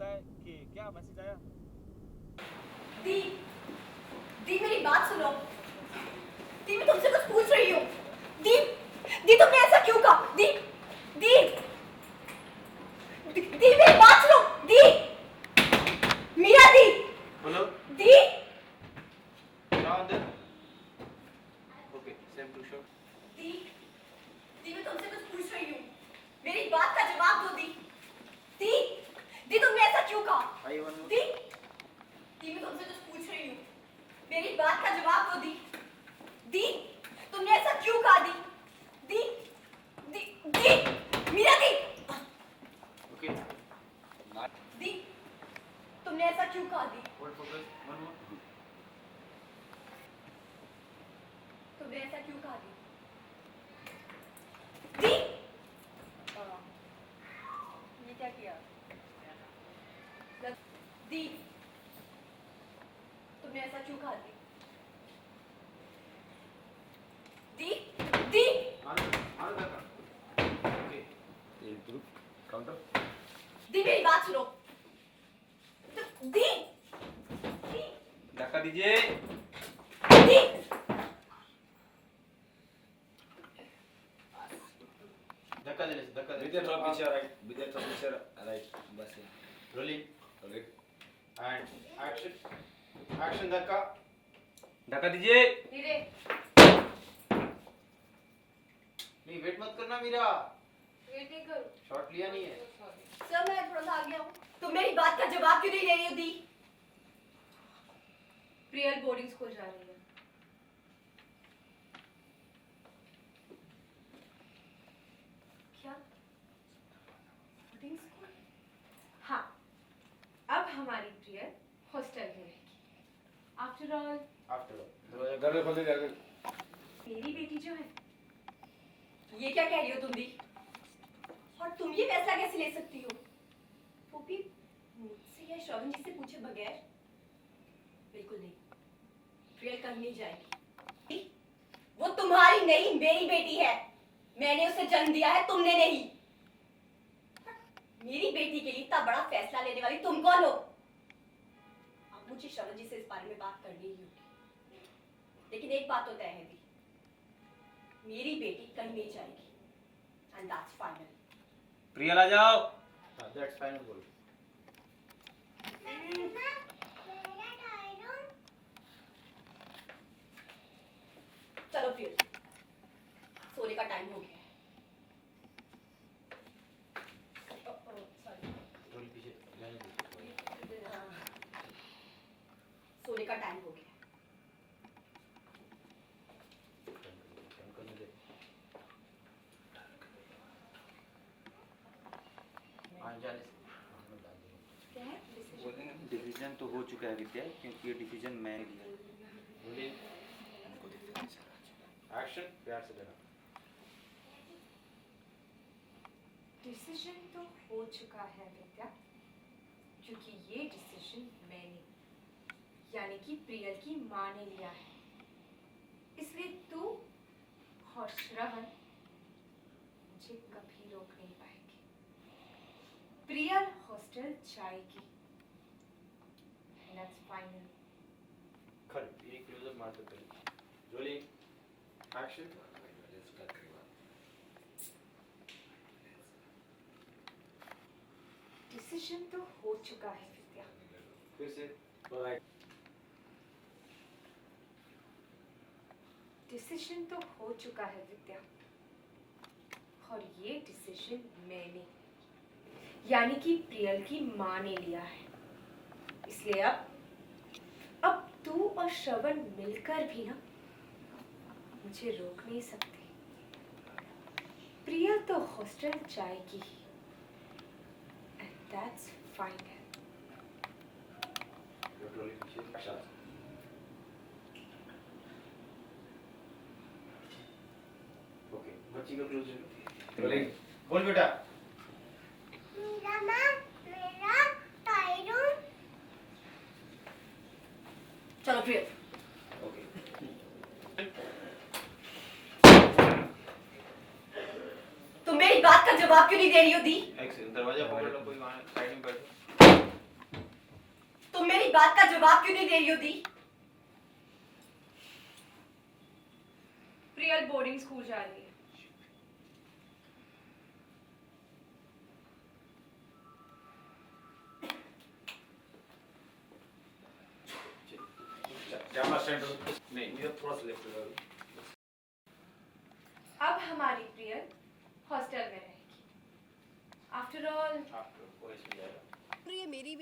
बोलता है कि क्या मैसेज आया। दी दी मेरी बात सुनो। दी मैं तुमसे कुछ पूछ रही हूँ। दी दी तुमने ऐसा क्यों कहा? दी दी दी मेरी बात सुनो। दी मीरा दी बोलो दी ओके सेम टू शो। दी दी मैं तुमसे कुछ पूछ रही हूँ, मेरी बात का जवाब दो। दी दी दी तुमने ऐसा क्यों कहा? दी दी मैं तुमसे कुछ पूछ रही हूँ, मेरी बात का जवाब दो। दी दी तुमने ऐसा क्यों कहा? दी दी दी दी मीरा दी ओके दी तुमने ऐसा क्यों कहा? दी होल्ड फोकस वन मोर। तुमने ऐसा क्यों कहा? दी दी ये क्या किया? दी तुमने ऐसा क्यों कहा? दी दी ओके ये ग्रुप काउंटर। दी मेरी बात सुनो। दी दी धक्का दीजिए। दी धक्का दे धक्का दे। विद्या थोड़ा पीछे राइट, विद्या थोड़ा पीछे राइट, बस ये rolling okay. And action action धक्का धक्का दीजिए। धीरे नहीं वेट मत करना मीरा, वेट नहीं करो। शॉट लिया नहीं है। सर मैं थोड़ा सा आ गया हूँ। तुम मेरी बात का जवाब क्यों नहीं ले रही हो? दी प्रियल बोर्डिंग स्कूल जा रही है। क्या? Boarding school? हाँ, अब हमारी प्रियल हॉस्टल में रहेगी। आफ्टर ऑल आफ्टर दरवाजा खोल दे जाके। मेरी बेटी जो है, ये क्या कह रही हो तुम? दी और तुम ये फैसला कैसे ले सकती हो, वो भी मुझसे या श्रवण जी से पूछे बगैर? बिल्कुल नहीं, प्रियल कहीं नहीं जाएगी। वो तुम्हारी नहीं मेरी बेटी है। मैंने उसे जन्म दिया है, तुमने नहीं। मेरी बेटी के लिए इतना बड़ा फैसला लेने वाली तुम कौन हो? अब मुझे श्रवण जी से इस बारे में बात करनी ही होगी, लेकिन एक बात तो तय है दी, मेरी बेटी कहीं नहीं जाएगी, एंड दैट्स फाइनल। प्रियल आ जाओ। हां दैट्स फाइनल बोल। चलो प्रियल, सोने का टाइम हो गया है। रोल पीछे जाने दो। सोने का टाइम हो गया है। करने दे। आ जाने से क्या है? डिसीजन तो हो चुका है विद्या, क्योंकि ये डिसीजन मैंने लिया है। रोलिंग एक्शन प्यार से देना। डिसीजन तो हो चुका है विद्या, क्योंकि ये डिसीजन मैंने, यानी कि प्रियल की माँ ने लिया है। इसलिए तू और श्रवण मुझे कभी रोक नहीं पाएंगे। प्रियल हॉस्टल जाएगी, that's final। खड़ एक क्लोजअप मार दो पहले। रोलिंग एक्शन डिसीजन तो हो चुका है विद्या, फिर से राइट। डिसीजन तो हो चुका है विद्या, और ये डिसीजन मैंने, यानी कि प्रियल की माँ ने लिया है। इसलिए अब तू और श्रवण मिलकर भी ना मुझे रोक नहीं सकते। प्रियल तो हॉस्टल जाएगी ही, एंड दैट्स फाइनल। रोलिंग पीछे एक्शन। ओके बच्ची का क्लोजअप। रोलिंग बोल बेटा। चलो प्रियल, ओके तुम मेरी बात का जवाब क्यों नहीं दे रही हो? दी एक सेकंड दरवाजा पकड़ लो, कोई वहां साइड में बैठो। बात का जवाब क्यों नहीं दे रही हो दी? प्रियल बोर्डिंग स्कूल जा रही है। कैमरा स्टैंड नहीं, मेरा थोड़ा सा लेफ्ट हो। अब हमारी प्रियल हॉस्टल में रहेगी। आफ्टर ऑल आपको कोई इसमें जाएगा। ये मेरी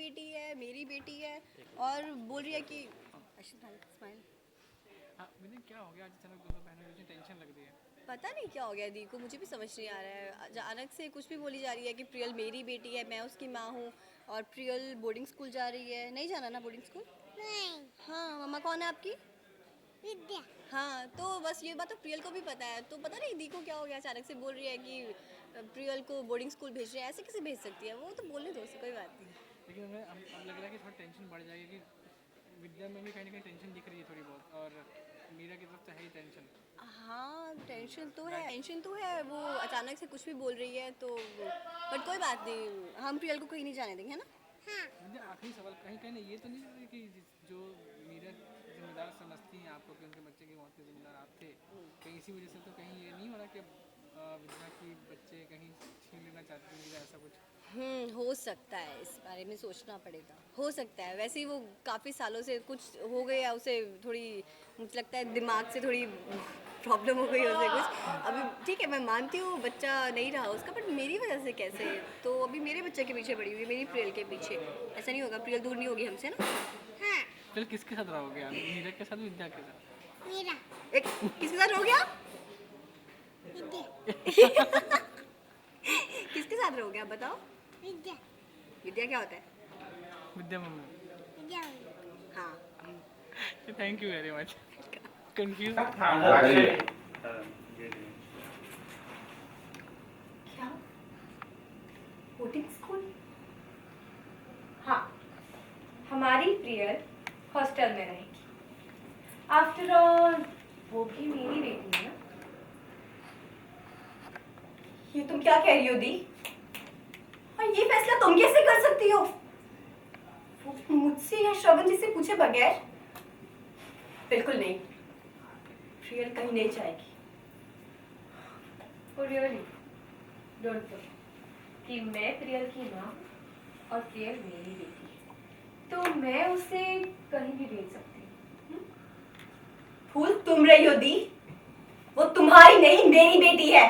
बेटी है और बोल रही है कि स्माइल। मैंने क्या हो गया आज अचानक दोनों बहनों में टेंशन लग रही है। पता नहीं क्या हो गया दी को, मुझे भी समझ नहीं आ रहा है। अचानक से कुछ भी बोली जा रही है कि प्रियल मेरी बेटी है, मैं उसकी माँ हूँ, और प्रियल बोर्डिंग स्कूल जा रही है। नहीं जाना ना बोर्डिंग स्कूल? नहीं। हाँ, मम्मा कौन है आपकी? विद्या। हाँ, तो बस ये बात तो प्रियल को भी पता है। तो पता नहीं दी को क्या हो गया, अचानक से बोल रही है कि प्रियल को बोर्डिंग स्कूल भेज रहे हैं। ऐसे कैसे भेज सकती है? वो तो बोलने दो, उससे कोई बात नहीं। लेकिन हमें अब लग रहा है कि थोड़ा टेंशन बढ़ जाएगी कि विद्या में भी कहीं ना कहीं टेंशन दिख रही है थोड़ी बहुत, और मीरा की तरफ से है ही टेंशन। हाँ, टेंशन तो है। वो अचानक से कुछ भी बोल रही है तो, बट कोई बात नहीं, हम प्रियल को कहीं नहीं जाने देंगे, है ना? हाँ। विद्या, आखिरी सवाल, कहीं कहीं ये तो नहीं है कि जो मीरा जिम्मेदार समझती हैं आपको कि उनके बच्चे की मौत के जिम्मेदार आप थे, कहीं इसी वजह से तो कहीं ये नहीं हो रहा कि विद्या की बच्चे कहीं छीन लेना चाहती हैं या ऐसा कुछ? हो सकता है, इस बारे में सोचना पड़ेगा। हो सकता है, वैसे ही वो काफ़ी सालों से कुछ हो गया उसे, थोड़ी मुझे लगता है दिमाग से थोड़ी प्रॉब्लम हो गई उसे कुछ। अभी ठीक है, मैं मानती हूँ बच्चा नहीं रहा उसका, बट मेरी वजह से कैसे? तो अभी मेरे बच्चे के पीछे पड़ी हुई है, मेरी प्रियल के पीछे। ऐसा नहीं होगा, प्रियल दूर नहीं होगी हमसे ना। हाँ। चल, किसके साथ रहोगे आप? मीरा के साथ, विद्या के साथ? मेरा एक किसके साथ हो गया? किसके साथ रहोगे आप बताओ? विद्या। विद्या क्या होता है? विद्या मम्मी। विद्या। हाँ। Thank you very much. Confuse. क्या? Boarding school? हाँ, हमारी प्रियल हॉस्टल में रहेगी। आफ्टर ऑल वो भी मेरी बेटी है ना। ये तुम क्या कह रही हो दी? और ये फैसला तुम कैसे कर सकती हो? वो मुझसे या श्रवण जी से पूछे बगैर? बिल्कुल नहीं, प्रियल कहीं नहीं जाएगी। Oh really? Don't worry कि मैं प्रियल की माँ और प्रियल मेरी बेटी है, तो मैं उसे कहीं भी भेज सकती हूँ। भूल तुम रही हो दी, वो तुम्हारी नहीं मेरी बेटी है।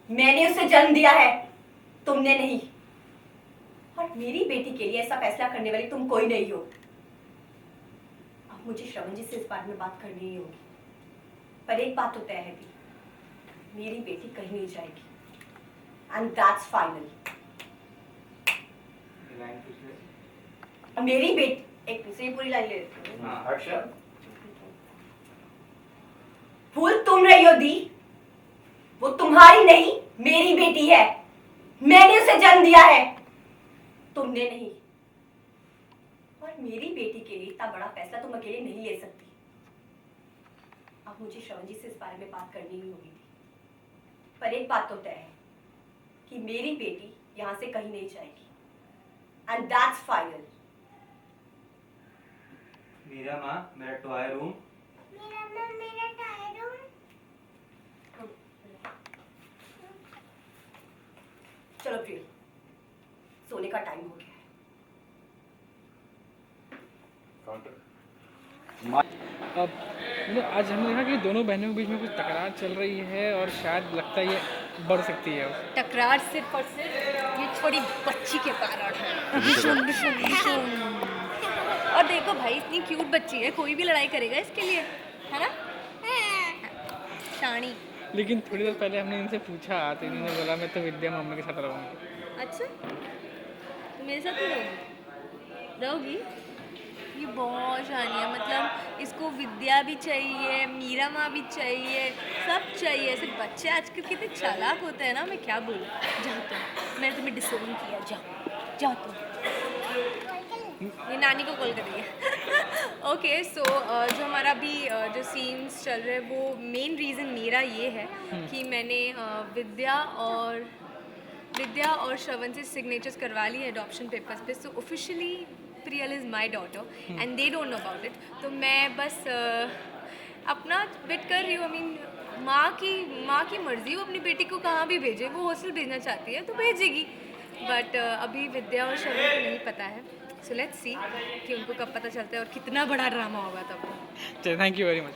मैंने उसे जन्म दिया है, तुमने नहीं। और मेरी बेटी के लिए ऐसा फैसला करने वाली तुम कोई नहीं हो। अब मुझे श्रवण जी से इस बारे में बात करनी ही होगी, पर एक बात तो तय है भी, मेरी बेटी कहीं नहीं जाएगी, एंड दैट्स फाइनल। मेरी बेटी, एक से पूरी लाइन ले लेती हूँ। हाँ, एक्शन। भूल तुम रही हो दी, वो तुम्हारी नहीं मेरी बेटी है। मैंने उसे जन्म दिया है, तुमने नहीं। और मेरी बेटी के लिए इतना बड़ा फैसला तुम अकेले नहीं ले सकती। अब मुझे श्रवण जी से इस बारे में बात करनी ही होगी थी, पर एक बात तो तय है कि मेरी बेटी यहाँ से कहीं नहीं जाएगी, एंड दैट्स फाइनल। मीरा माँ, मेरा टॉय रूम। चलो प्रिय, सोने का टाइम हो गया है। काउंटर। अब मतलब आज हमने देखा कि दोनों बहनों के बीच में कुछ तकरार चल रही है, और शायद लगता है ये बढ़ सकती है। टकरार सिर्फ और सिर्फ ये छोटी बच्ची के कारण है। और देखो भाई, इतनी क्यूट बच्ची है, कोई भी लड़ाई करेगा इसके लिए, है ना? शानी। लेकिन थोड़ी देर पहले हमने इनसे पूछा तो इन्होंने बोला मैं तो विद्या मम्मी के साथ रहूँगी। अच्छा, तो मेरे साथ ही रहोगी? ये बहुत शानी है, मतलब इसको विद्या भी चाहिए, मीरा माँ भी चाहिए, सब चाहिए। ऐसे बच्चे आजकल कितने चालाक होते हैं ना, मैं क्या बोलूँ। जाओ तुम, मैंने तुम्हें डिसोन किया, जाओ जाओ तुम। ये नानी को कॉल कर रही है। ओके, सो जो हमारा अभी जो सीन्स चल रहे हैं, वो मेन रीज़न मेरा ये है कि मैंने विद्या और श्रवण से सिग्नेचर्स करवा ली है एडॉप्शन पेपर्स पे। So officially Priyal is my daughter and they don't know about it, तो मैं बस अपना बिट कर रही हूँ। आई मीन माँ की मर्ज़ी, वो अपनी बेटी को कहाँ भी भेजे, वो हॉस्टल भेजना चाहती है तो भेजेगी, बट अभी विद्या और शर्मा को नहीं पता है। सो लेट्स सी कि उनको कब पता चलता है और कितना बड़ा ड्रामा होगा तब। Thank you very much.